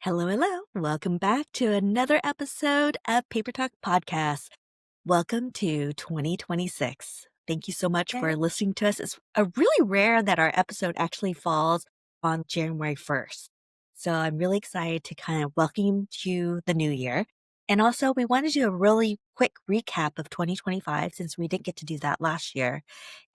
Hello, hello. Welcome back to another episode of Paper Talk Podcast. Welcome to 2026. Thank you so much for Yay. listening to us. It's really rare that our episode actually falls on January 1st. So I'm really excited to kind of welcome you to the new year. And also, we wanted to do a really quick recap of 2025 since we didn't get to do that last year.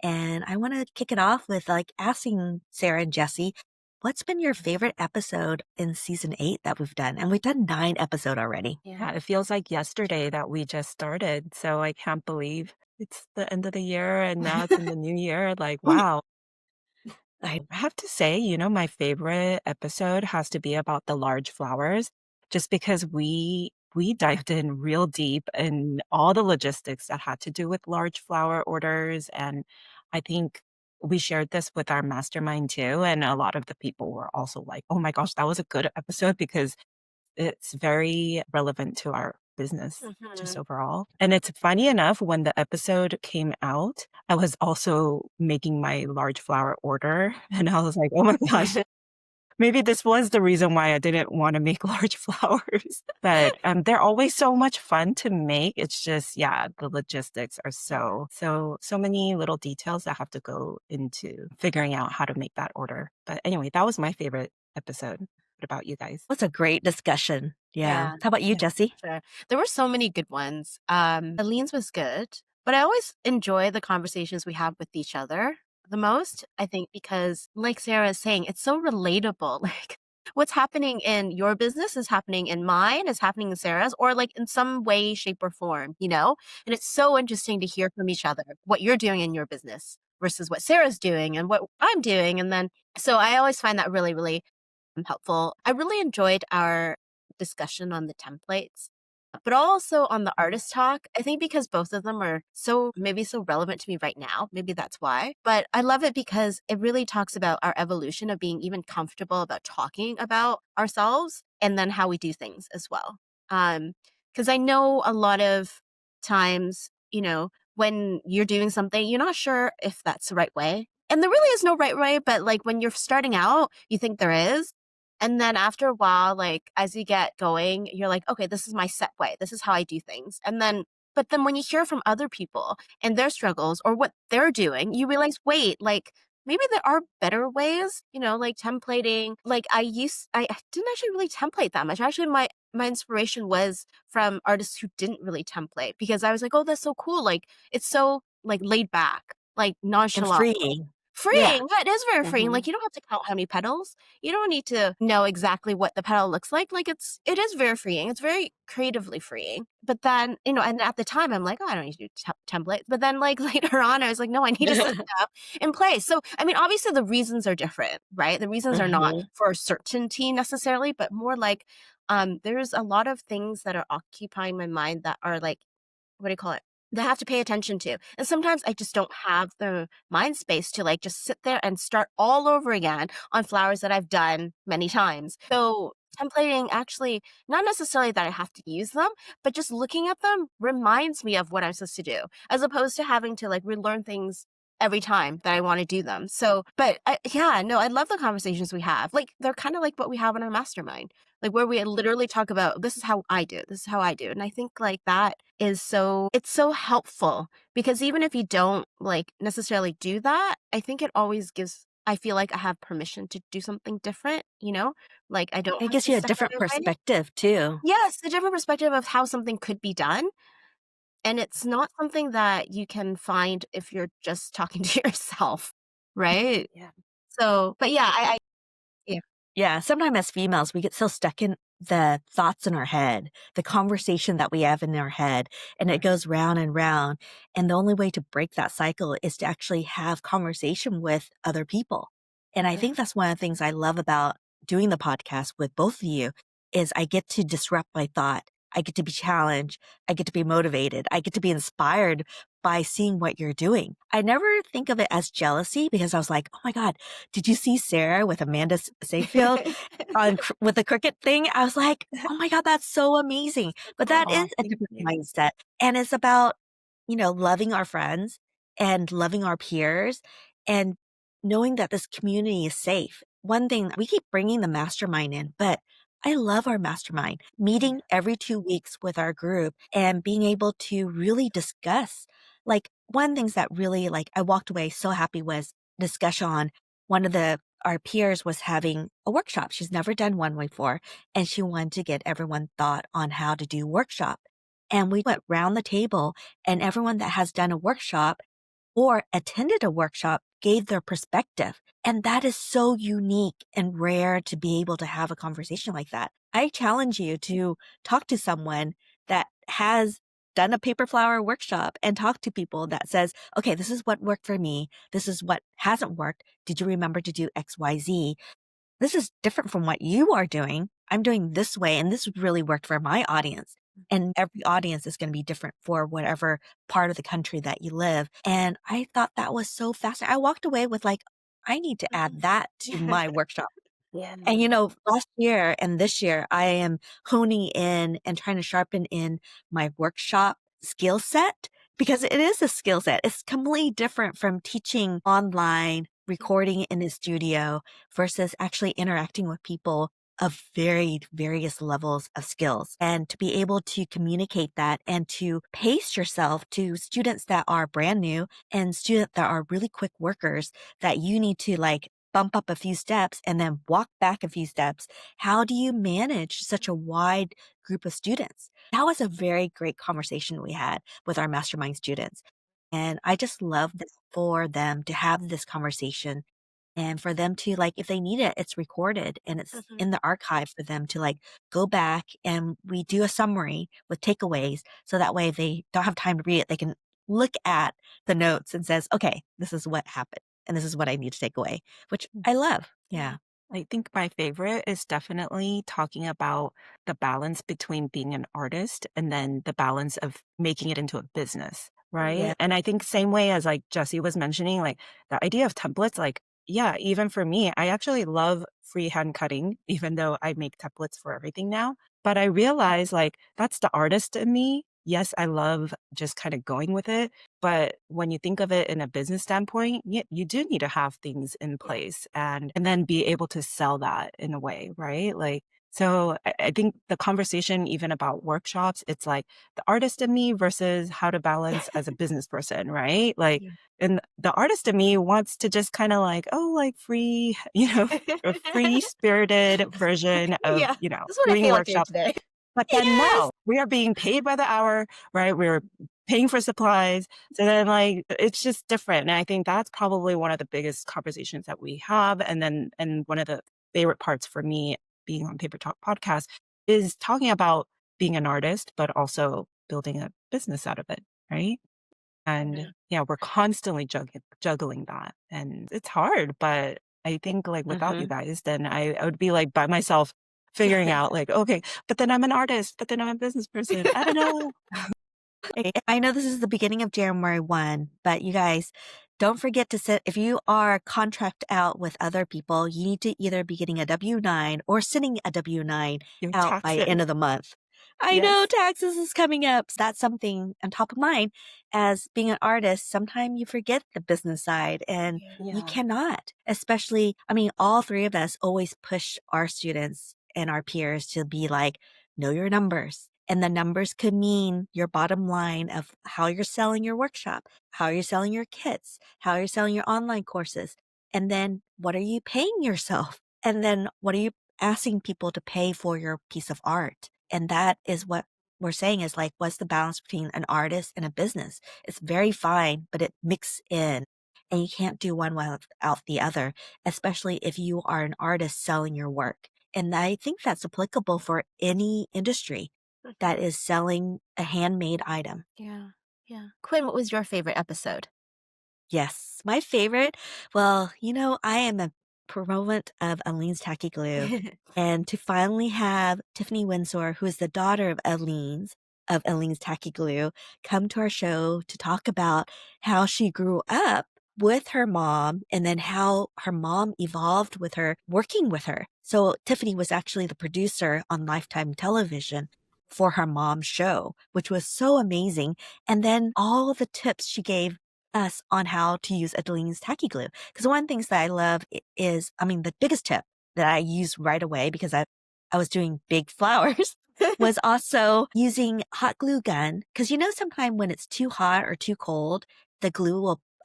And I want to kick it off with asking Sarah and Jesse, what's been your favorite episode in season 8 that we've done? And we've done 9 episodes already. Yeah, it feels like yesterday that we just started. So I can't believe it's the end of the year and now it's in the new year. Like, wow. I I have to say, my favorite episode has to be about the large flowers, just because we dived in real deep in all the logistics that had to do with large flower orders. And I think we shared this with our mastermind too. And a lot of the people were also like, oh my gosh, that was a good episode because it's very relevant to our business just Mhm. overall. And it's funny enough, when the episode came out, I was also making my large flower order, and I was like, "Oh my gosh, maybe this was the reason why I didn't wanna make large flowers." But, they're always so much fun to make. It's just, yeah, the logistics are so many little details that have to go into figuring out how to make that order. But anyway, that was my favorite episode. What about you guys? was a great discussion. Yeah. Yeah, How about you, yeah, Jesse? sure. There were so many good ones. Aline's was good, but I always enjoy the conversations we have with each other the most, I think, because like Sarah is saying, it's so relatable. Like what's happening in your business is happening in mine, is happening in Sarah's, or like in some way, shape, or form, you know? And it's so interesting to hear from each other what you're doing in your business versus what Sarah's doing and what I'm doing. And then, so I always find that really, really helpful. I really enjoyed our discussion on the templates, but also on the artist talk. I think because both of them are maybe so relevant to me right now. Maybe that's why. But I love it because it really talks about our evolution of being even comfortable about talking about ourselves and then how we do things as well. Because I know a lot of times, when you're doing something, you're not sure if that's the right way. And there really is no right way, but like when you're starting out, you think there is. And then after a while, like as you get going, you're like, okay, this is my set way. This is how I do things. But then when you hear from other people and their struggles or what they're doing, you realize, wait, like maybe there are better ways, like templating. Like I didn't actually really template that much. Actually, my inspiration was from artists who didn't really template because I was like, oh, that's so cool. Like it's so like laid back, like And nonchalant. freeing. Yeah. Freeing. Yeah, it is very freeing. Mhm. Like, you don't have to count how many petals. You don't need to know exactly what the petal looks like. Like, it is very freeing. It's very creatively freeing. But then, and at the time, I'm like, oh, I don't need to do templates. But then, like, later on, I was like, no, I need a system in place. So, I mean, obviously, the reasons are different, right? The reasons are not Mhm. for certainty necessarily, but more like there's a lot of things that are occupying my mind that are like, what do you call it? That I have to pay attention to. And sometimes I just don't have the mind space to like just sit there and start all over again on flowers that I've done many times. So templating actually, not necessarily that I have to use them, but just looking at them reminds me of what I'm supposed to do, as opposed to having to like relearn things every time that I want to do them. So, but yeah, no, I love the conversations we have. Like they're kind of like what we have in our mastermind, like where we literally talk about this is how I do it, this is how I do it. And I think like that is it's so helpful because even if you don't like necessarily do that, I think it always gives, I feel like I have permission to do something different, like I don't It have gives to you a set different every way. perspective too. Yes, a different perspective of how something could be done. And it's not something that you can find if you're just talking to yourself, right? Yeah. So, but yeah, yeah. Yeah, sometimes as females, we get so stuck in the thoughts in our head, the conversation that we have in our head, and it goes round and round. And the only way to break that cycle is to actually have conversation with other people. And I think that's one of the things I love about doing the podcast with both of you is I get to disrupt my thought. I get to be challenged. I get to be motivated. I get to be inspired by seeing what you're doing. I never think of it as jealousy because I was like, oh my God, did you see Sarah with Amanda Seyfield with the cricket thing? I was like, oh my God, that's so amazing. But that is Aw, a thank different you. mindset. And it's about, loving our friends and loving our peers and knowing that this community is safe. One thing, we keep bringing the mastermind in, but I love our mastermind, meeting every 2 weeks with our group and being able to really discuss. Like, one things that really, like, I walked away so happy was discussion on one of our peers was having a workshop. She's never done one before, and she wanted to get everyone thought on how to do workshop. And we went round the table, and everyone that has done a workshop or attended a workshop gave their perspective. And that is so unique and rare to be able to have a conversation like that. I challenge you to talk to someone that has done a paper flower workshop and talk to people that says, okay, this is what worked for me. This is what hasn't worked. Did you remember to do XYZ? This is different from what you are doing. I'm doing this way, and this really worked for my audience. And every audience is going to be different for whatever part of the country that you live. And I thought that was so fascinating. I walked away with like, I need to add that to my workshop. Yeah. And, last year and this year, I am honing in and trying to sharpen in my workshop skill set because it is a skill set. It's completely different from teaching online, recording in the studio versus actually interacting with people of various levels of skills. And to be able to communicate that and to pace yourself to students that are brand new and students that are really quick workers that you need to like bump up a few steps and then walk back a few steps. How do you manage such a wide group of students? That was a very great conversation we had with our mastermind students. And I just love this for them to have this conversation and for them to like, if they need it, it's recorded and it's Mhm. in the archive for them to like go back and we do a summary with takeaways. So that way if they don't have time to read it, they can look at the notes and says, okay, this is what happened and this is what I need to take away, which I love. Yeah. Yeah. I think my favorite is definitely talking about the balance between being an artist and then the balance of making it into a business, Yeah. right? And I think same way as like Jesse was mentioning, like the idea of templates, like, yeah, even for me, I actually love freehand cutting, even though I make templates for everything now. But I realize like that's the artist in me. Yes, I love just kind of going with it. But when you think of it in a business standpoint, you do need to have things in Yeah. place and then be able to sell that in a way, right? Like, so I think the conversation even about workshops, it's like the artist in me versus how to balance as a business person, right? Like, Yeah. and the artist in me wants to just kind of like, oh, like free, a free spirited version of, Yeah. This is what I doing feel like doing workshops. today. But then Yes. no, we are being paid by the hour, right? We're paying for supplies. So then like it's just different. And I think that's probably one of the biggest conversations that we have. And one of the favorite parts for me being on Paper Talk podcast is talking about being an artist, but also building a business out of it, right? And Yeah. yeah, we're constantly juggling that. And it's hard, but I think like without you Hmm. guys, then I would be like by myself figuring out like, okay, but then I'm an artist, but then I'm a business person. I don't know. I know this is the beginning of January 1, but you guys don't forget to sit. If you are contract out with other people, you need to either be getting a W-9 or sending a W-9 Your out by end taxes. of the month. I know Yes. taxes is coming up. So that's something on top of mind. As being an artist, sometimes you forget the business side and Yeah. you Yeah. cannot, especially, I mean, all three of us always push our students and our peers to be like, know your numbers. And the numbers could mean your bottom line of how you're selling your workshop, how you're selling your kits, how you're selling your online courses. And then what are you paying yourself? And then what are you asking people to pay for your piece of art? And that is what we're saying is like, what's the balance between an artist and a business? It's very fine, but it mixes in. And you can't do one without the other, especially if you are an artist selling your work. And I think that's applicable for any industry that Mhm. is selling a handmade item. Yeah. Yeah. Quinn, what was your favorite episode? Yes, my favorite. Well, I am a proponent of Aleene's Tacky Glue. And to finally have Tiffany Windsor, who is the daughter of Aleene's Tacky Glue, come to our show to talk about how she grew up with her mom and then how her mom evolved with her, working with her. So Tiffany was actually the producer on Lifetime Television for her mom's show, which was so amazing. And then all the tips she gave us on how to use Aleene's Tacky Glue. Because one of the things that I love is, I mean, the biggest tip that I use right away because I was doing big flowers was also using hot glue gun. Cause sometime when it's too hot or too cold, the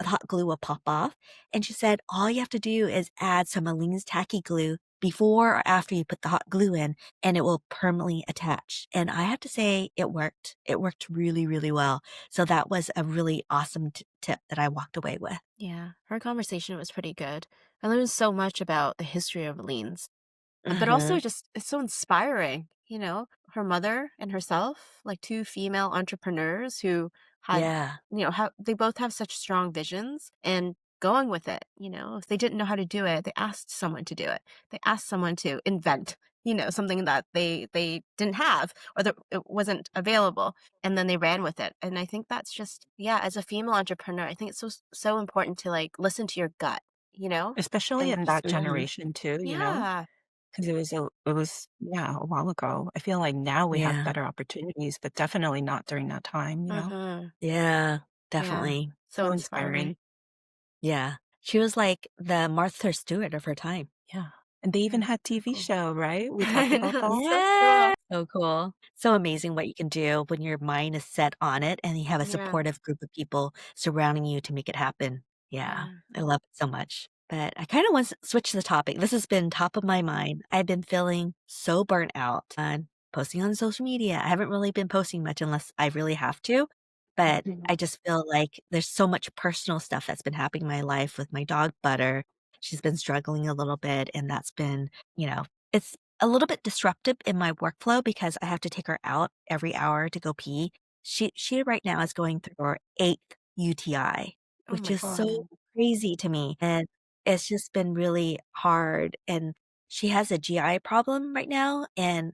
hot glue will pop off. And she said, all you have to do is add some Aleene's tacky glue before or after you put the hot glue in, and it will permanently attach. And I have to say, it worked. It worked really, really well. So that was a really awesome tip that I walked away with. Yeah, her conversation was pretty good. I learned so much about the history of Leans, but also Hmm. just it's so inspiring, you know? Her mother and herself, like two female entrepreneurs who had, Yeah. they both have such strong visions and going with it, If they didn't know how to do it, they asked someone to do it. They asked someone to invent, something that they didn't have or that it wasn't available, and then they ran with it. And I think that's just, yeah, as a female entrepreneur, I think it's so important to like listen to your gut, you know? Especially And in just that Mhm. generation too, yeah. 'cause yeah, a while ago. I feel like now we have Yeah. better opportunities, but definitely not during that time. Mhm. Yeah. Yeah. Definitely. So So inspiring. inspiring. Yeah. She was like the Martha Stewart of her time. Yeah, and they even Yeah, had so TV cool. show, right? We talked I about know, that? so cool. Yeah. So cool. So amazing what you can do when your mind is set on it and you have a Yeah, supportive group of people surrounding you to make it happen. Yeah. yeah. I love it so much. But I kind of want to switch the topic. This has been top of my mind. I've been feeling so burnt out on posting on social media. I haven't really been posting much unless I really have to. But Mhm. I just feel like there's so much personal stuff that's been happening in my life with my dog Butter. She's been struggling a little bit, and that's been, it's a little bit disruptive in my workflow because I have to take her out every hour to go pee. She right now is going through her 8th UTI, Oh which my is so god. crazy to me, and it's just been really hard, and she has a GI problem right now, and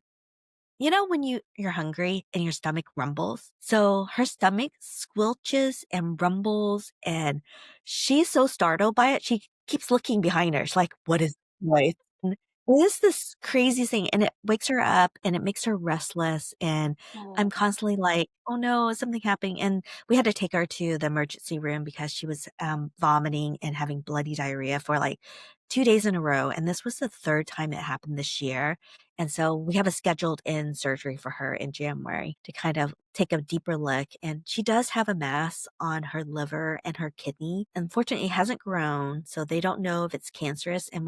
when you're hungry and your stomach rumbles? So her stomach squelches and rumbles, and she's so startled by it, she keeps looking behind her. She's like, "What is this noise?" And it is this crazy thing, and it wakes her up, and it makes her restless, and I'm Oh. constantly like, "Oh, no, is something happening?" And we had to take her to the emergency room because she was, vomiting and having bloody diarrhea for, like, 2 days in a row, and this was the 3rd time it happened this year. And so we have a scheduled in surgery for her in January to kind of take a deeper look. And she does have a mass on her liver and her kidney. Unfortunately, it hasn't grown, so they don't know if it's cancerous. And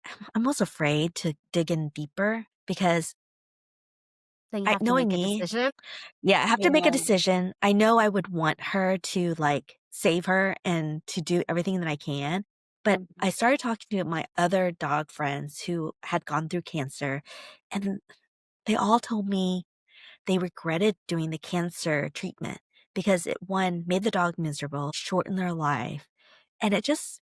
I'm almost afraid to dig in deeper because Then you have to knowing make a me, decision? yeah, I have to make a Yeah. decision. I know I would want her to like save her and to do everything that I can. But Mhm. I started talking to my other dog friends who had gone through cancer, and they all told me they regretted doing the cancer treatment because it, one, made the dog miserable, shortened their life. And it just,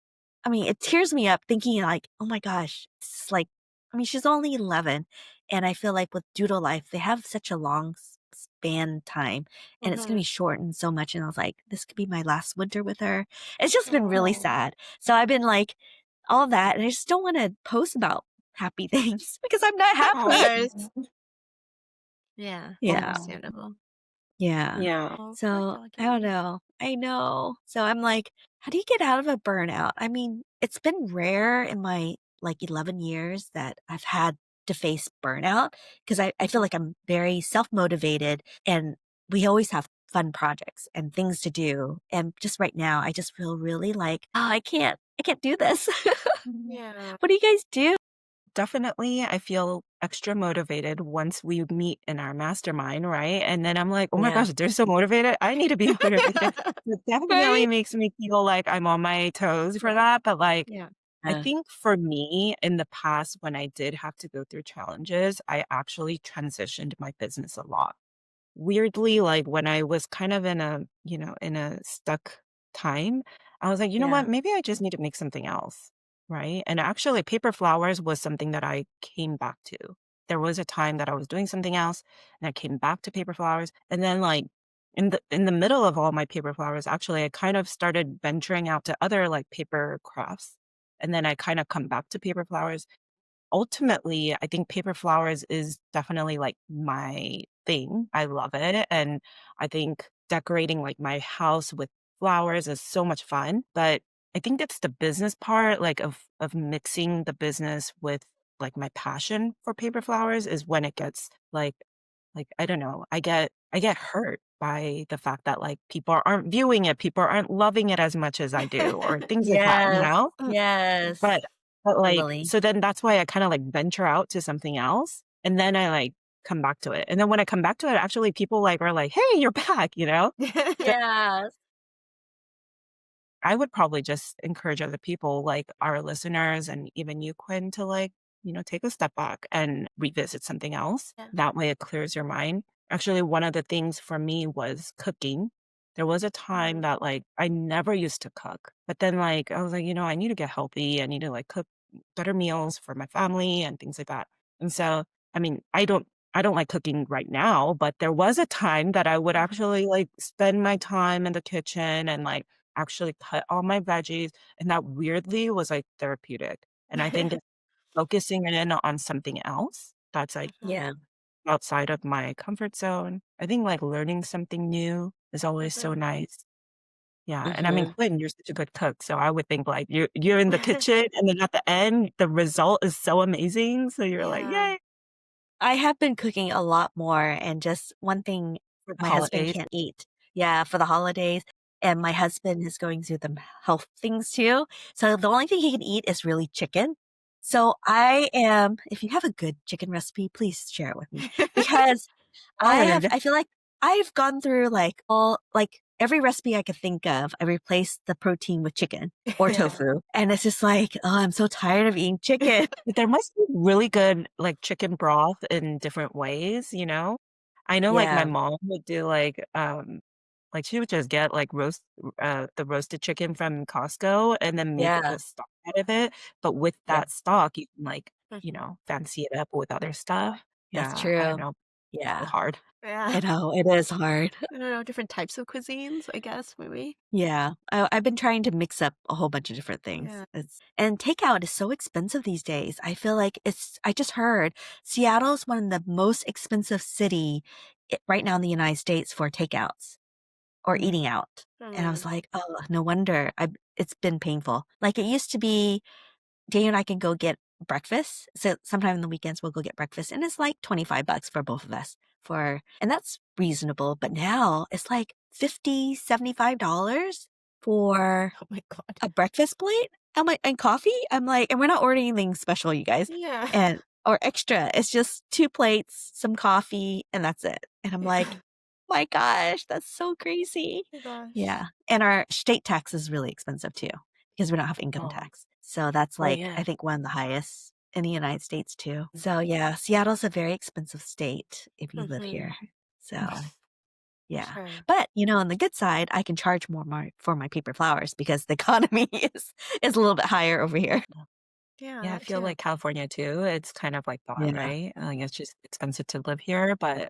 I mean, it tears me up thinking like, oh my gosh, it's like, I mean, she's only 11. And I feel like with Doodle Life, they have such a long span time and it's going to Mhm. be shortened so much. And I was like, this could be my last winter with her. It's just been really Oh, sad. So I've been like, all that. And I just don't want to post about happy things because I'm not of happy. course. Yeah, it's Yeah. Oh, understandable. Yeah. yeah. Oh, poor So, I don't doggy. know. I know. So I'm like, how do you get out of a burnout? I mean, it's been rare in my like 11 years that I've had to face burnout because I feel Mhm. like I'm very self-motivated and we always have fun projects and things to do. And just right now, I just feel really like, oh, I can't do this. Yeah. What do you guys do? Definitely, I feel extra motivated once we meet in our mastermind, right? And then I'm like, "Oh my Yeah. gosh, they're so motivated. I need to be motivated." It Right? definitely makes me feel like I'm on my toes for that, but, like, Yeah. I Uh, think for me, in the past, when I did have to go through challenges, I actually transitioned my business a lot. Weirdly, like, when I was kind of in a stuck time, I was like, "You know yeah. what? Maybe I just need to make something else." Right? And actually, paper flowers was something that I came back to. There was a time that I was doing something else, and I came back to paper flowers, and then, like, in the middle of all my paper flowers, actually, I kind of started venturing out to other, like, paper crafts, and then I kinda come back to paper flowers. Ultimately, I think paper flowers is definitely, like, my thing. I love it, and I think decorating, like, my house with flowers is so much fun, but I think it's the business part, like, of mixing the business with like my passion for paper flowers is when it gets like I don't know, I get hurt by the fact that like people aren't viewing it, people aren't loving it as much as I do, or things like that, you Yes, know? yes, But like, totally. so then that's why I kinda, like, venture out to something else, and then I, like, come back to it, and then when I come back to it, actually, people, like, are like, "Hey, you're back," you know? So Yes. I would probably just encourage other people, like our listeners and even you, Quinn, to, like, take a step back and revisit something else. Yeah. That way it clears your mind. Actually, one of the things for me was cooking. There was a time Mhm. that, like, I never used to cook, but then, like, I was like, I need to get healthy. I need to, like, cook better meals for my family and things like that. And so, I mean, I don't like cooking right now, but there was a time that I would Mhm. actually, like, spend my time in the kitchen and, like, actually cut all my veggies, and that weirdly was, like, therapeutic. And I think it's focusing in on something else that's, like, Mhm. Yeah. outside of my comfort zone. I think, like, learning something new is always so Mhm. nice. Yeah, and I mean, Mhm. Quinn, you're such a good cook, so I would think, like, you're in the kitchen, and then at the end, the result is so amazing, so you're like, Yeah. "Yay." I have been cooking a lot more, and just one thing For the my husband holidays. can't eat. Yeah, for the holidays, and my husband is going through the health things too, so the only thing he can eat is really chicken. So I am if you have a good chicken recipe, please share it with me, because Honored. I feel like I've gone through, like, all like, every recipe I could think of, I replaced the protein with chicken or Yeah. tofu, and it's just like, "Oh, I'm so tired of eating chicken." But there must be really good, like, chicken broth in different ways, you know? I know, like, my Yeah, mom would do, like, she would just get, like, the roasted chicken from Costco and then make a yeah, whole stock out of it, but with yeah, that stock, you can, like, Mhm. fancy it up with other stuff. that's Yeah, I don't true. know, so Yeah, hard. Yeah. I know, it is hard. I don't know, different types of cuisines, I guess, maybe. Yeah, I've been trying to mix up a whole bunch of different things. Yeah. It's and takeout is so expensive these days. I feel like I just heard Seattle's one of the most expensive city right now in the United States for takeouts or Mm. eating out. And I was Mm. like, oh, no wonder. It's been painful. Like it used to be Daniel and I can go get breakfast. So sometime in the weekends we'll go get breakfast and it's like 25 bucks for both of us and that's reasonable. But now it's like 50, $75 for Oh my god. a breakfast plate. I'm like, and coffee? I'm like, and we're not ordering anything special, you guys. Yeah. And or extra. It's just two plates, some coffee, and that's it. And I'm like, Yeah. my gosh, that's so crazy. Oh my gosh. Yeah. And our state tax is really expensive too because we don't have income Oh, tax. So that's oh, like, yeah. I think one of the highest in the United States too. So yeah, Seattle's a very expensive state if you live Mhm. here. So Okay. yeah. Sure. But, on the good side, I can charge more for my paper flowers because the economy is a little bit higher over here. Yeah, Yeah, I that feel too. like California too, it's kind of like that, Yeah. right? Like, it's just expensive to live here, but I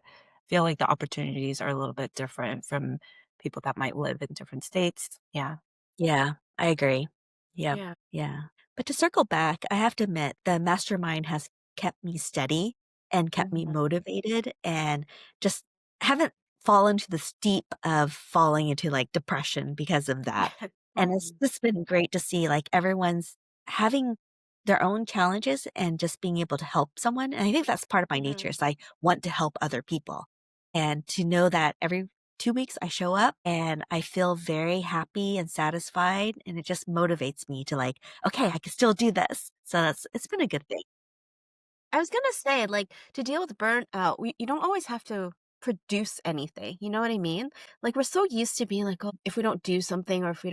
feel like the opportunities are a little bit different from people that might live in different states. Yeah. Yeah, I agree. Yep. Yeah. Yeah. But to circle back, I have to admit the mastermind has kept me steady and kept me Mhm. motivated and just haven't fallen to the steep of falling into like depression because of that. And it's Mhm. just been great to see like everyone's having their own challenges and just being able to help someone. And I think that's part of my nature Mhm. is I want to help other people. And to know that every 2 weeks I show up and I feel very happy and satisfied, and it just motivates me to like, "Okay, I can still do this." So it's been a good thing. I was gonna say, like, to deal with burnout, you don't always have to produce anything. You know what I mean? Like, we're so used to being like, oh, if we don't do something or if we're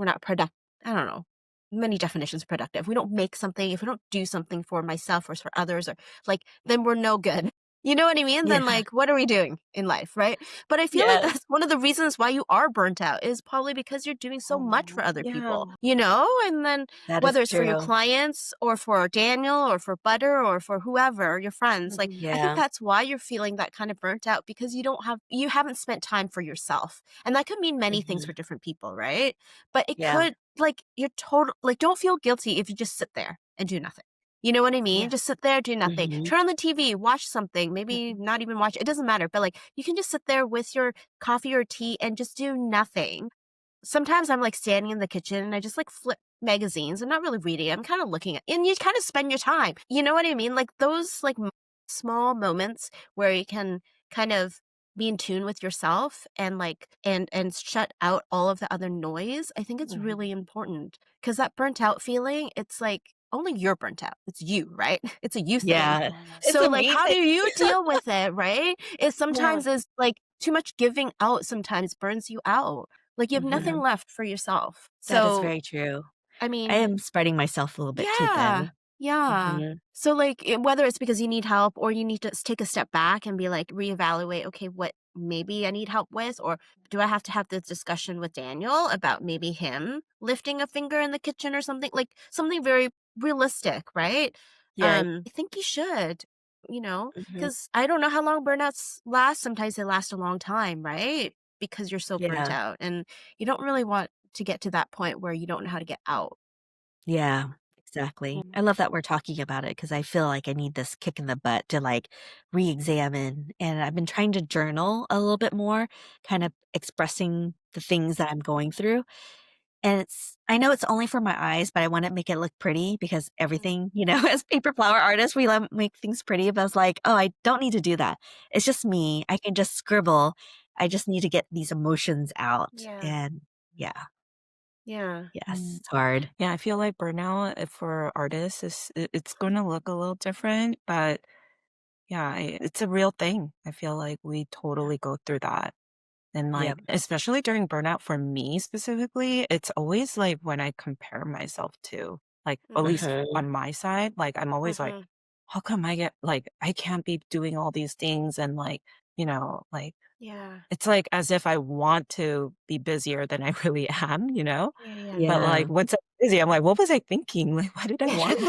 not productive. I don't know. Many definitions of productive. If we don't make something, if we don't do something for myself or for others, or like, then we're no good. You know what I mean? Then, Yeah. like, what are we doing in life, right? But I feel like Yes. that's one of the reasons why you are burnt out is probably because you're doing so much for Oh, other yeah. people, you know? And then That is whether it's for your true. clients or for Daniel or for Butter or for whoever, your friends, like, Mhm. I think Yeah. that's why you're feeling that kind of burnt out because you haven't spent time for yourself. And that could mean many things for Mhm. different people, right? But it Yeah. could, like, you're total, like, don't feel guilty if you just sit there and do nothing. You know what I mean? Yeah. Just sit there, do nothing. Mhm. Turn on the TV, watch something, maybe Mhm. not even watch, it doesn't matter. But like, you can just sit there with your coffee or tea and just do nothing. Sometimes I'm like standing in the kitchen and I just like flip magazines. I'm not really reading. I'm kind of looking at, and you kind of spend your time. You know what I mean? Like those like small moments where you can kind of be in tune with yourself and like and shut out all of the other noise. I think it's Mhm. really important because that burnt out feeling, it's like only you're burnt out. It's you, right? It's a you thing. Yeah. It's So a like me how thing. do you deal with it, right? It Yeah. sometimes is like too much giving out sometimes burns you out. Like you have nothing Mhm. left for yourself. That is So very true. I I mean, am spreading myself a little bit too yeah, thin. yeah. Mhm. So, like, whether it's because you need help or you need to take a step back and be like, reevaluate, okay, what maybe I need help with, or do I have to have this discussion with Daniel about maybe him lifting a finger in the kitchen or something? Like, something very realistic, right? Yeah. I think you should, Mhm. because I don't know how long burnouts last. Sometimes they last a long time, right? Because you're so burnt Yeah. out and you don't really want to get to that point where you don't know how to get out. Yeah, exactly. I love that we're talking about it because I feel like I need this kick in the butt to like re-examine. And I've been trying to journal a little bit more, kind of expressing the things that I'm going through. And I know it's only for my eyes, but I want to make it look pretty because everything, as paper flower artists, we love make things pretty. But I was like, oh, I don't need to do that. It's just me. I can just scribble. I just need to get these emotions out. Yeah. And yeah, Yeah. yes, it's hard. Yeah, I feel like burnout for artists it's going to look a little different, but yeah, it's a real thing. I feel like we totally go through that. And like, Yep. especially during burnout for me specifically, it's always like when I compare myself to, like, at Mhm. least Mhm. on my side, like, I'm always like, Mhm. how come I can't be doing all these things? And like, like, Yeah. it's like as if I want to be busier than I really am, Yeah, yeah. But Yeah. like, once I'm busy, I'm like, what was I thinking? Like, why did I want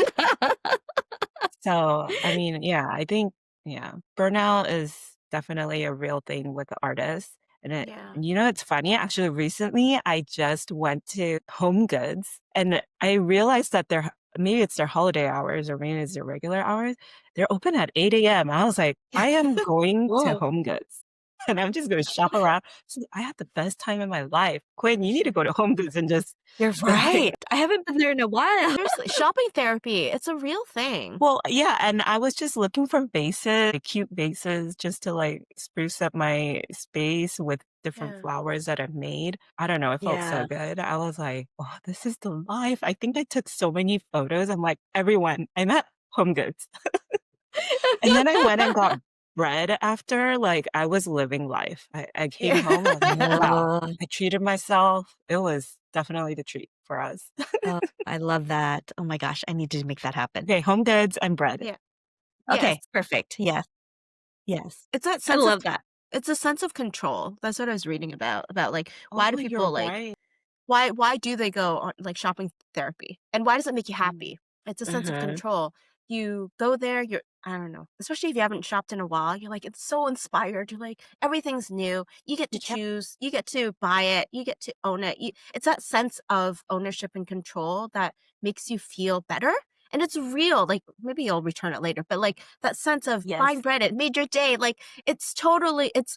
So, I mean, yeah, I think, yeah, burnout is definitely a real thing with artists. Yeah. It's funny. Actually, recently I just went to Home Goods and I realized that maybe it's their holiday hours or maybe it's their regular hours. They're open at 8 a.m. I was like, I am going to Cool. Home Goods and I'm just going to shop around. So I had the best time in my life. Quinn, you need to go to Home Goods and just You're like, right. I haven't been there in a while. Seriously, shopping therapy, it's a real thing. well, yeah, and I was just looking for cute vases just to, like, spruce up my space with different Yeah. flowers that I've made. I don't know, it felt so Yeah. good. I was like, "Oh, this is the life." I think I took so many photos. I'm like, "Everyone, I'm at HomeGoods." And then I went and got bread after, like, I was living life. I came Yeah. home, I was like, "Wow, Oh, I treated myself." It was definitely the treat for us. oh, I love that. Oh my gosh, I need to make that happen. Okay, HomeGoods and bread. Yeah. Okay, Yes. perfect. Yes, yes. It's that I sense of love that. it's a sense of control. That's what I was reading about, like, why do Oh, you're people, like right. why do they go on, like, shopping therapy? And why does it make you Mm. happy? It's a sense of Mhm. control. You go there, you're I don't know, especially if you haven't shopped in a while, you're like, it's so inspired. You're like, everything's new. You get to Yep. choose, you get to buy it, you get to own it. It's that sense of ownership and control that makes you feel better. And it's real. Like maybe you'll return it later, but like that sense of buying Yes. bread, it made your day. Like it's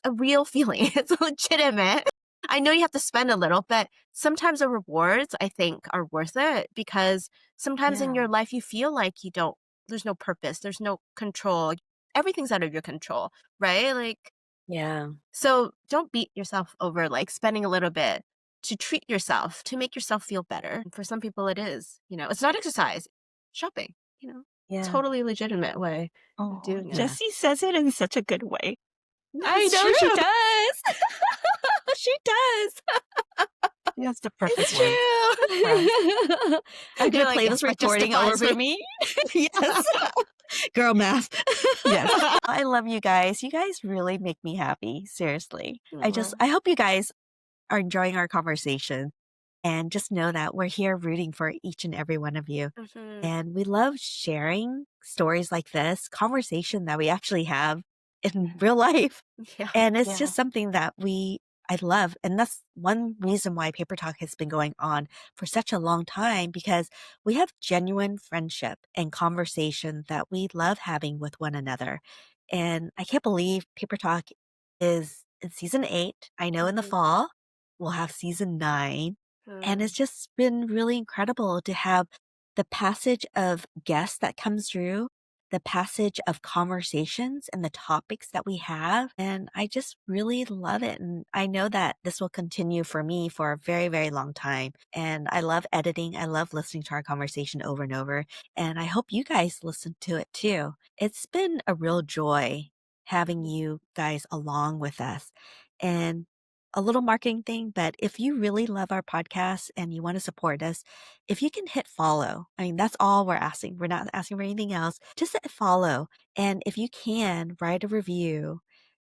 a real feeling. It's legitimate. I know you have to spend a little, but sometimes the rewards I think are worth it because sometimes in Yeah. your life you feel like there's no purpose, there's no control. Everything's out of your control, right? Like, Yeah. so don't beat yourself over like spending a little bit to treat yourself, to make yourself feel better. For some people it is, it's not exercise, shopping, Yeah. totally legitimate way of Oh, doing it. Yeah. Jessie says it in such a good way. No, I it's know she true. does. She does. She has the perfect It's words for us. true. I'm You're gonna like, play yes, this that recording over justifies for me. me. Yes. Girl math. Yes. I love you guys. You guys really make me happy. Seriously. Aw. I hope you guys are enjoying our conversation and just know that we're here rooting for each and every one of you. Mhm. And we love sharing stories like this, conversation that we actually have in real life. Yeah. And it's Yeah. just something that I love. And that's one reason why Paper Talk has been going on for such a long time because we have genuine friendship and conversation that we love having with one another. And I can't believe Paper Talk is in season 8. I know in the Mhm. fall we'll have season 9. And it's just been really incredible to have the passage of guests that comes through, the passage of conversations and the topics that we have. And I just really love it. And I know that this will continue for me for a very, very long time. And I love editing. I love listening to our conversation over and over. And I hope you guys listen to it too. It's been a real joy having you guys along with us. And a little marketing thing, but if you really love our podcast and you want to support us, if you can hit follow, I mean, that's all we're asking. We're not asking for anything else. Just hit follow. And if you can, write a review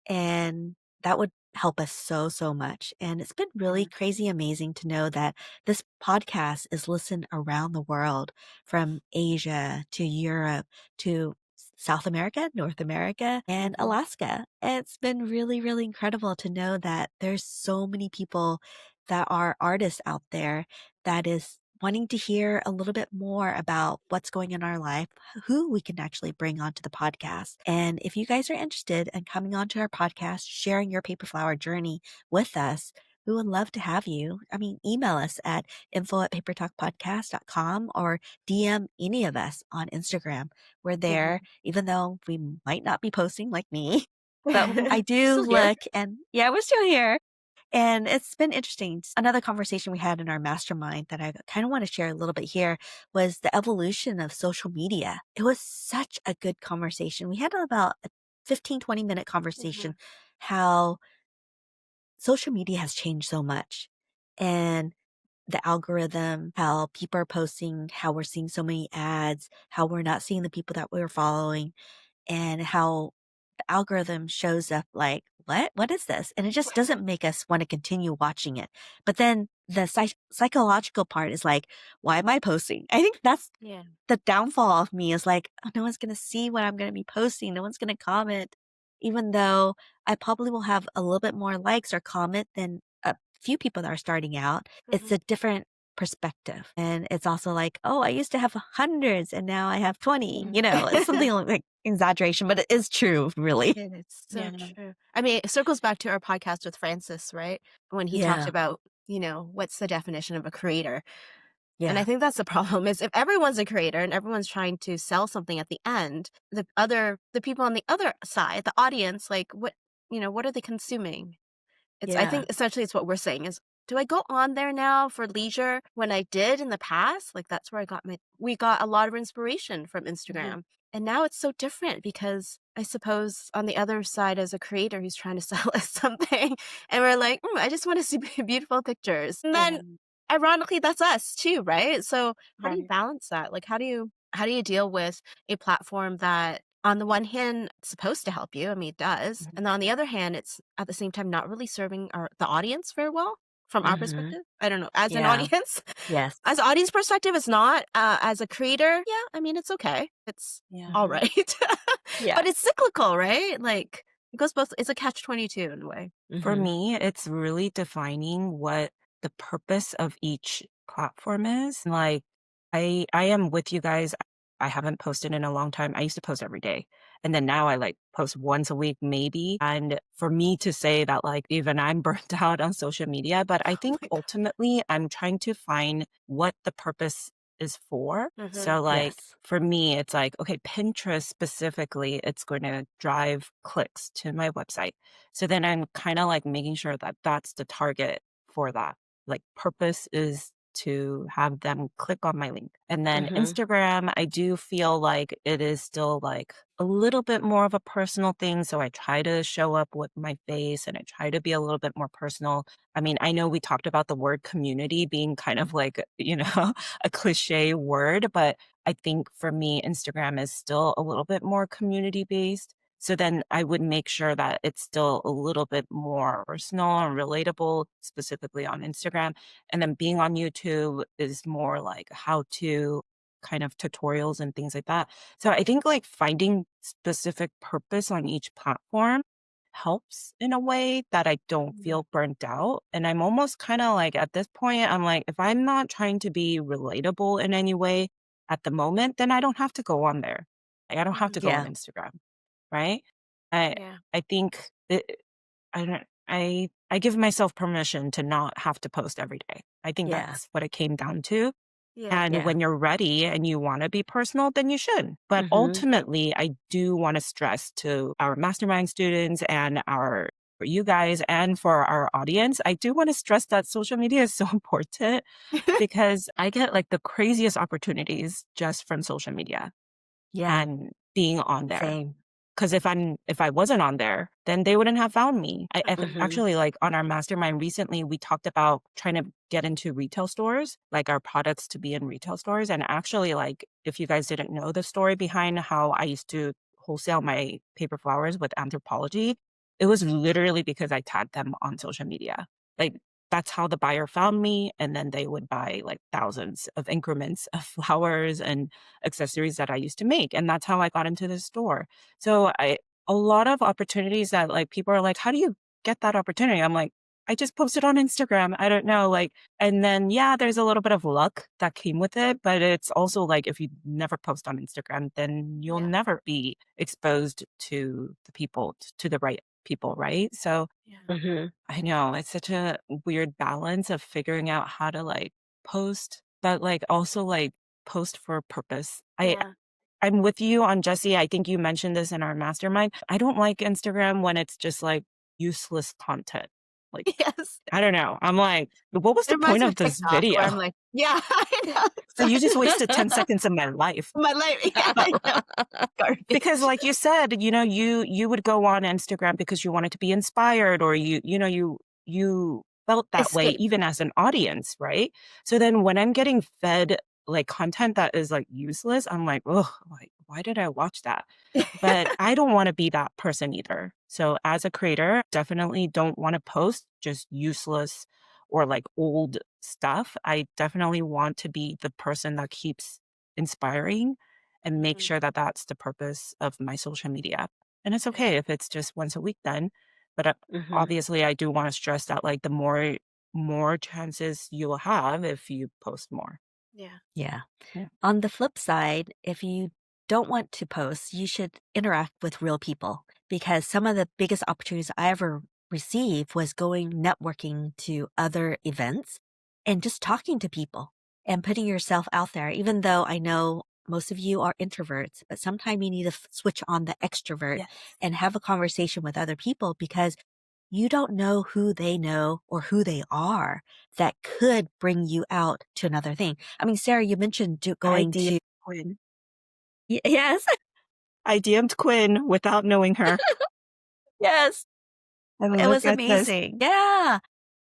and that would help us so, so much. And it's been really crazy amazing to know that this podcast is listened around the world from Asia to Europe to South America, North America, and Alaska. It's been really, really incredible to know that there's so many people that are artists out there that is wanting to hear a little bit more about what's going in our life, who we can actually bring onto the podcast. And if you guys are interested in coming onto our podcast, sharing your paper flower journey with us, we would love to have you. I mean, email us at info@papertalkpodcast.com or DM any of us on Instagram. We're there, even though we might not be posting like me, but I do Still here. look and yeah, we're still here. And it's been interesting. Another conversation we had in our mastermind that I kind of want to share a little bit here was the evolution of social media. It was such a good conversation. We had about a 15, 20-minute conversation how social media has changed so much and the algorithm, how people are posting, how we're seeing so many ads, how we're not seeing the people that we're following, and how the algorithm shows up like, "What? What is this?" And it just doesn't make us wanna continue watching it. But then the psychological part is like, "Why am I posting?" I think that's Yeah. the downfall of me is like, "Oh, no one's gonna see what I'm gonna be posting. No one's gonna comment." Even though I probably will have a little bit more likes or comment than a few people that are starting out, it's a different perspective. And it's also like, "Oh, I used to have hundreds and now I have 20." It's something like exaggeration, but it is true, really. And it's so Yeah. true. I mean, it circles back to our podcast with Francis, right? When he talked Yeah, about, what's the definition of a creator? And I yeah, think that's the problem is if everyone's a creator and everyone's trying to sell something at the end, the people on the other side, the audience, like what are they consuming? I yeah. think essentially it's what we're saying is, do I go on there now for leisure when I did in the past? Like that's where we got a lot of inspiration from Instagram. And now it's so different because I suppose on the other side as a creator who's trying to sell us something and we're like, I just want to see beautiful pictures. And then ironically that's us too, right? So how do you Right. balance that? Like how do you deal with a platform that on the one hand, it's supposed to help you. I mean, it does. Mhm. And on the other hand, it's at the same time not really serving the audience very well from our Mhm. perspective. I don't know. As an Yeah. audience, Yes. as an audience perspective, it's not. As a creator, yeah, I mean, it's okay. It's Yeah. all right. Yeah. But it's cyclical, right? Like it goes both. It's a catch-22 in a way. For Mhm. me, it's really defining what the purpose of each platform is. Like, I am with you guys. I haven't posted in a long time. I used to post every day. And then now I like post once a week, maybe. And for me to say that, like, even I'm burnt out on social media, but I Oh think my ultimately I'm trying to find what the purpose is for. God. So, like, Yes. for me, it's like, okay, Pinterest specifically, it's going to drive clicks to my website. So then I'm kind of like making sure that that's the target for that. Like purpose is to have them click on my link. And then Mhm. Instagram, I do feel like it is still like a little bit more of a personal thing. So I try to show up with my face and I try to be a little bit more personal. I mean, I know we talked about the word community being kind of like, a cliche word, but I think for me, Instagram is still a little bit more community based. So then I would make sure that it's still a little bit more personal and relatable, specifically on Instagram. And then being on YouTube is more like how to kind of tutorials and things like that. So I think like finding specific purpose on each platform helps in a way that I don't feel burnt out. And I'm almost kind of like at this point, I'm like, if I'm not trying to be relatable in any way at the moment, then I don't have to go on there. Like, I don't have to go on Yeah. Instagram. Right? I Yeah. I think it I don't I give myself permission to not have to post every day. I think Yeah. that's what it came down to. Yeah. And Yeah. when you're ready and you want to be personal, then you should. But Mhm. ultimately, I do want to stress to our mastermind students and our for you guys and for our audience, I do want to stress that social media is so important because I get like the craziest opportunities just from social media Yeah. and being on there. Same. Because if I wasn't on there, then they wouldn't have found me. Mhm. Actually, like, on our mastermind recently, we talked about trying to get into retail stores, like, our products to be in retail stores, and actually, like, if you guys didn't know the story behind how I used to wholesale my paper flowers with Anthropologie, it was literally because I tagged them on social media. Like, that's how the buyer found me, and then they would buy, like, thousands of increments of flowers and accessories that I used to make, and that's how I got into the store. So a lot of opportunities that like people are like, how do you get that opportunity? I'm like, I just posted on Instagram. I don't know. Like, and then yeah, there's a little bit of luck that came with it, but it's also like if you never post on Instagram, then you'll Yeah. never be exposed to the people, to the right people, right? So Yeah. Mhm. I know it's such a weird balance of figuring out how to like post, but like also like post for a purpose. Yeah. I'm with you on Jesse. I think you mentioned this in our mastermind. I don't like Instagram when it's just like useless content. Like, Yes. I don't know. I'm like, what was It the reminds point me of of this TikTok where video? I'm like, yeah, I know So you just wasted 10 exactly. seconds of my life. My life, yeah, I know. Because Garbage. like you said, you would go on Instagram because you wanted to be inspired or you felt that way Escape. even as an audience, right? So then when I'm getting fed like content that is like useless, I'm like, oh, like why did I watch that? But I don't want to be that person either. So as a creator, definitely don't want to post just useless or like old stuff. I definitely want to be the person that keeps inspiring and make Mhm. sure that that's the purpose of my social media. And it's Yeah. okay if it's just once a week then. But Mhm. obviously, I do want to stress that like the more chances you will have if you post more. Yeah. Yeah. Yeah. On the flip side, if you don't want to post, you should interact with real people because some of the biggest opportunities I ever received was going networking to other events and just talking to people and putting yourself out there. Even though I know most of you are introverts, but sometimes you need to switch on the extrovert Yes. and have a conversation with other people because you don't know who they know or who they are that could bring you out to another thing. I mean, Sarah, you mentioned I going DM to Quinn. yes, I DM'd Quinn without knowing her. yes, And it look was at this. amazing. Yeah.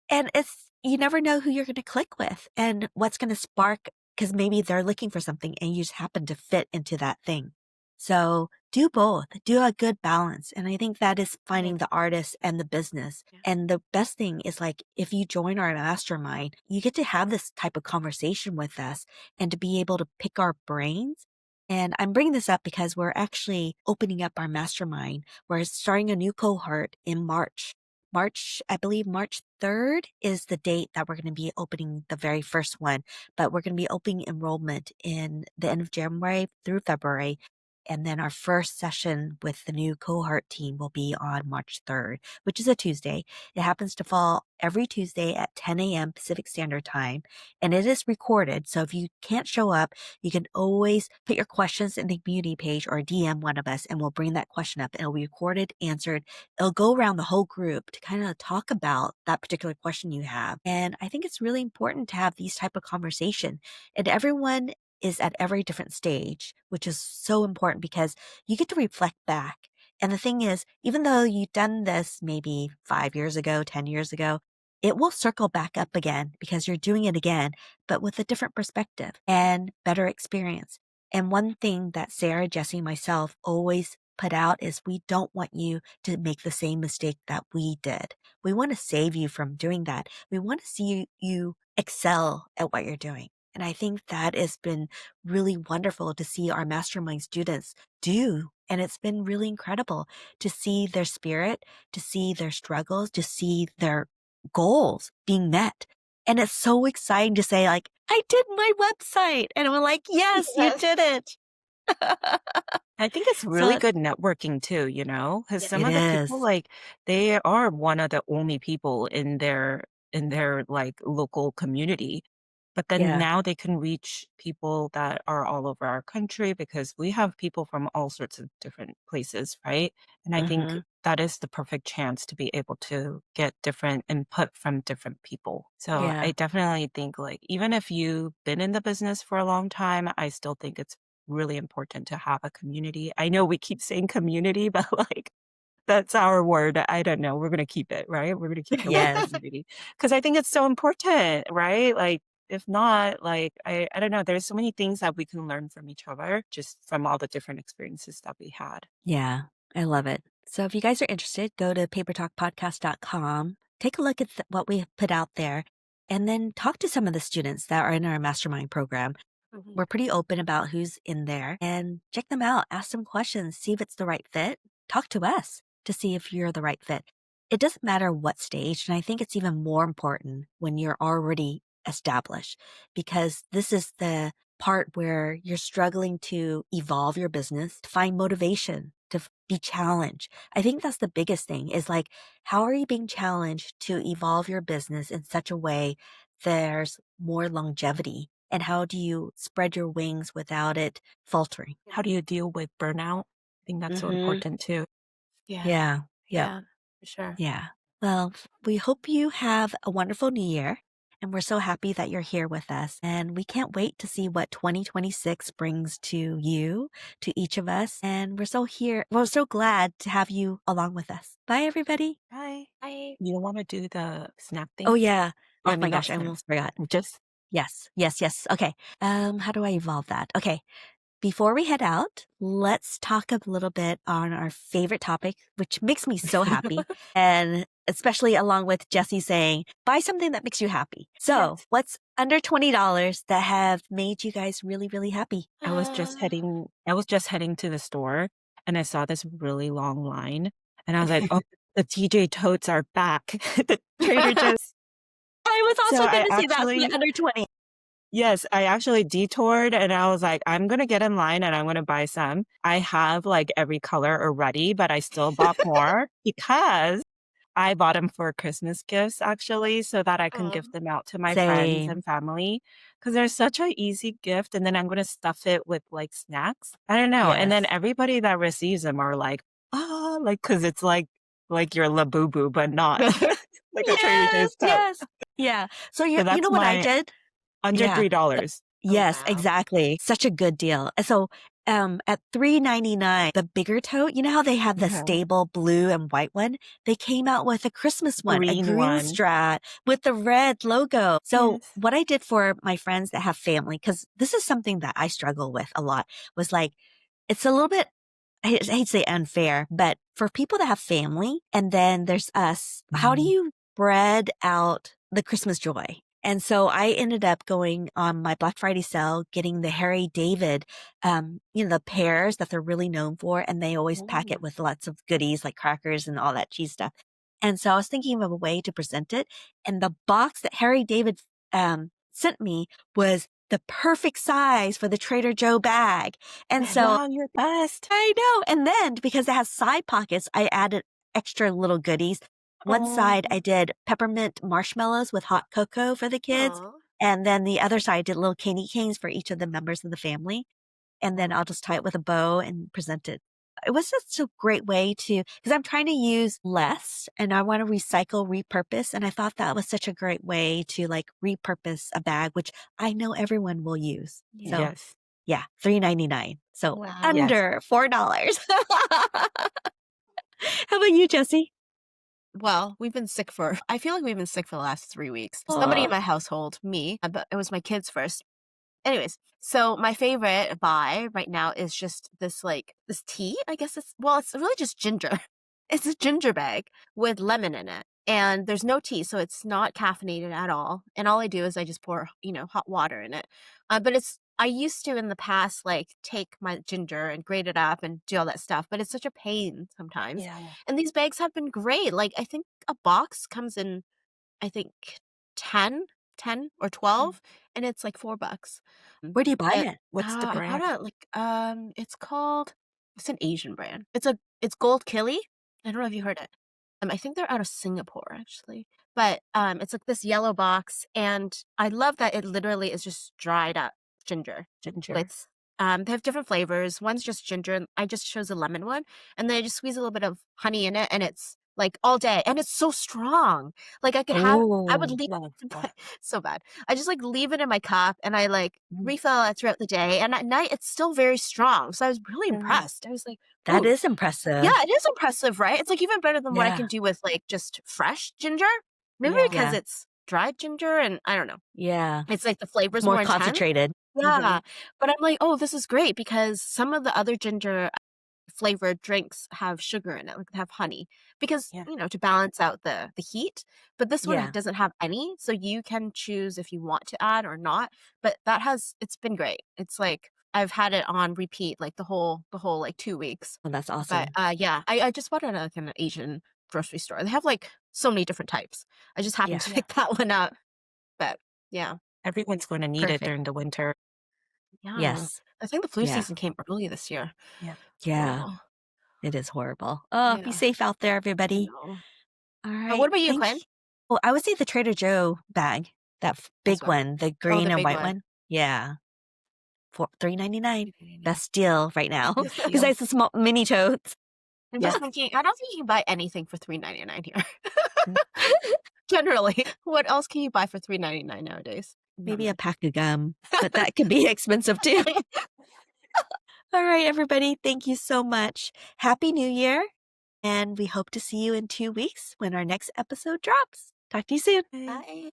And it's you never know who you're gonna click with and what's gonna spark because maybe they're looking for something and you just happen to fit into that thing. So do both. Do a good balance. And I think that is Yeah. finding the artist and the business. Yeah. And the best thing is like if you join our mastermind, you get to have this type of conversation with us and to be able to pick our brains. And I'm bringing this up because we're actually opening up our mastermind. We're starting a new cohort in March. I believe March 3rd is the date that we're going to be opening the very first one, but we're going to be opening enrollment in the end of January through February. And then our first session with the new cohort team will be on March 3rd, which is a Tuesday. It happens to fall every Tuesday at 10 a.m. Pacific Standard Time, and it is recorded. So if you can't show up, you can always put your questions in the community page or DM one of us, and we'll bring that question up. It'll be recorded, answered, it'll go around the whole group to kind of talk about that particular question you have. And I think it's really important to have these type of conversation. And everyone is at every different stage, which is so important because you get to reflect back. And the thing is, even though you've done this maybe 5 years ago, 10 years ago, it will circle back up again because you're doing it again, but with a different perspective and better experience. And one thing that Sarah, Jesse, myself always put out is we don't want you to make the same mistake that we did. We want to save you from doing that. We want to see you excel at what you're doing. And I think that has been really wonderful to see our mastermind students do. And it's been really incredible to see their spirit, to see their struggles, to see their goals being met. And it's so exciting to say, like, I did my website. And I'm like, yes, you Yes. did it. I think it's really So good networking too, you know, because Yeah. some it of the people, is. like, they are one of the only people in their, like, local community, but then Yeah. now they can reach people that are all over our country because we have people from all sorts of different places, right? And I think Mhm. that is the perfect chance to be able to get different input from different people. So I Yeah. definitely think, like, even if you've been in the business for a long time, I still think it's really important to have a community. I know we keep saying community, but like that's our word. I don't know. We're gonna keep it, right? We're gonna keep the word Yes. community because I think it's so important, right? Like if not, like I don't know. There's so many things that we can learn from each other just from all the different experiences that we had. Yeah, I love it. So if you guys are interested, go to papertalkpodcast.com, take a look at what we put out there, and then talk to some of the students that are in our mastermind program. Mhm. We're pretty open about who's in there and check them out, ask them questions, see if it's the right fit. Talk to us to see if you're the right fit. It doesn't matter what stage. And I think it's even more important when you're already established because this is the part where you're struggling to evolve your business, to find motivation, to be challenged. I think that's the biggest thing is like, how are you being challenged to evolve your business in such a way there's more longevity? And how do you spread your wings without it faltering? How do you deal with burnout? I think that's so Mm-hmm. important too. Yeah. Yeah. Yep. Yeah. For sure. Yeah. Well, we hope you have a wonderful new year. And we're so happy that you're here with us. And we can't wait to see what 2026 brings to you, to each of us. And we're so glad to have you along with us. Bye, everybody. Bye. I You don't want to do the snack Oh, thing? yeah. I Oh my mean, not gosh, I snack. almost forgot. Just Yes, yes, yes. Okay. How do I evolve that? Okay. Before we head out, let's talk a little bit on our favorite topic, which makes me so happy. And especially along with Jesse saying, buy something that makes you happy. So, yes. what's under $20 that have made you guys really, really happy? I was just heading to the store and I saw this really long line and I was like, "Oh, the TJ totes are back." The Trader Joe's. I was So also going I to say that's the actually under 20. yes, I actually detoured and I was like, "I'm gonna get in line and I'm gonna buy some." I have, like, every color already, but I still bought more because I bought them for Christmas gifts actually so that I can Oh. give them out to my friends Same. and family because 'cause they're such a easy gift, and then I'm gonna stuff it with, like, snacks. I don't know, and then Yes. everybody that receives them are like, "Ah," like, because it's like your Labubu, but not like a Trader Yes, Joe's tote. yes. Yeah. So So you know that's what I my did? under Yeah. $3. Oh, Yes, wow. exactly. Such a good deal. So, at $3.99, the bigger tote, you know how they have the Yeah. stable blue and white one? They came out with a Christmas one, a Green green one. strat with the red logo. So, Yes. what I did for my friends that have family, because this is something that I struggle with a lot, was like, it's a little bit I hate to say unfair, but for people that have family and then there's us, how do Mhm. you spread out the Christmas joy? And so I ended up going on my Black Friday sale, getting the Harry David, the pears that they're really known for. And they always pack it Ooh. with lots of goodies like crackers and all that cheese stuff. And so I was thinking of a way to present it. And the box that Harry David sent me was the perfect size for the Trader Joe bag. And so Wow, you're best. I know. And then because it has side pockets, I added extra little goodies. One Oh. side I did peppermint marshmallows with hot cocoa for the kids. Aw. And then the other side I did little candy canes for each of the members of the family. And then Aw. I'll just tie it with a bow and present it. It was just a great way to, because I'm trying to use less and I want to recycle, repurpose. And I thought that was such a great way to like repurpose a bag, which I know everyone will use. Yeah. So Yes. yeah, $3.99. So Wow. Yes. under $4. How about you, Jesse? Well, I feel like we've been sick for the last 3 weeks. Somebody in Oh, my household, me, but it was my kids first. Anyways, so my favorite buy right now is just this tea. I guess it's really just ginger. It's a ginger bag with lemon in it. And there's no tea, so it's not caffeinated at all. And all I do is I just pour, hot water in it. But I used to in the past take my ginger and grate it up and do all that stuff, but it's such a pain sometimes. Yeah. And these bags have been great. Like I think a box comes in I think 10 10 or 12, and it's like $4. Where do you buy I it? What's the I bought brand? it like, it's an Asian brand. It's Gold Kili. I don't know if you heard it. I think they're out of Singapore actually. But, it's like this yellow box, and I love that it literally is just dried up ginger Ginger. with they have different flavors. One's just ginger, and I just chose a lemon one, and then I just squeeze a little bit of honey in it, and it's, like, all day, and it's so strong. Like, I would Oh, leave Wow. Wow. so bad. I just, like, leave it in my cup, and I, like, mm, refill it throughout the day, and at night, it's still very strong, so I was really Mm. impressed. I was like, that "Ooh." is Yeah, impressive. it is impressive, right? It's, like, even better than what I Yeah. can do with, like, just fresh ginger. Maybe Yeah. because Yeah. it's dried ginger, and I don't know. Yeah. It's like the It's flavor's more more intense. concentrated. Yeah, but I'm like, "Oh, this is great," because some of the other ginger flavored drinks have sugar in it, like, they have honey because, Yeah. to balance out the heat, but this one Yeah. doesn't have any, so you can choose if you want to add or not, but it's been great. It's like I've had it on repeat, like, the whole, like, 2 weeks. Oh, that's But, awesome. yeah, I just bought it at, like, an Asian grocery store. They have, like, so many different types. I just happened Yeah. to Yeah. pick that one up, but yeah, Everyone's going to need it perfect. during the winter. Yeah. Yes. I think the flu Yeah. season came early this year. Yeah. Yeah. Horrible. It is horrible. Oh, be Yeah, safe out there, I everybody. know. All What right. about you, Thank Quinn? you. Oh, I would say the Trader Joe bag, that As big well. one, the Oh, green the and big white one. one. Yeah. For $3.99. 3.99. Best deal right now. Good deal. Besides the small mini totes. I'm Yeah. just thinking, I don't think you can buy anything for $3.99 here. Mm. Generally, what else can you buy for $3.99 nowadays? Not Maybe a much. pack of gum, but that could be expensive too. All right, everybody. Thank you so much. Happy New Year. And we hope to see you in 2 weeks when our next episode drops. Talk to you soon. Bye. Bye.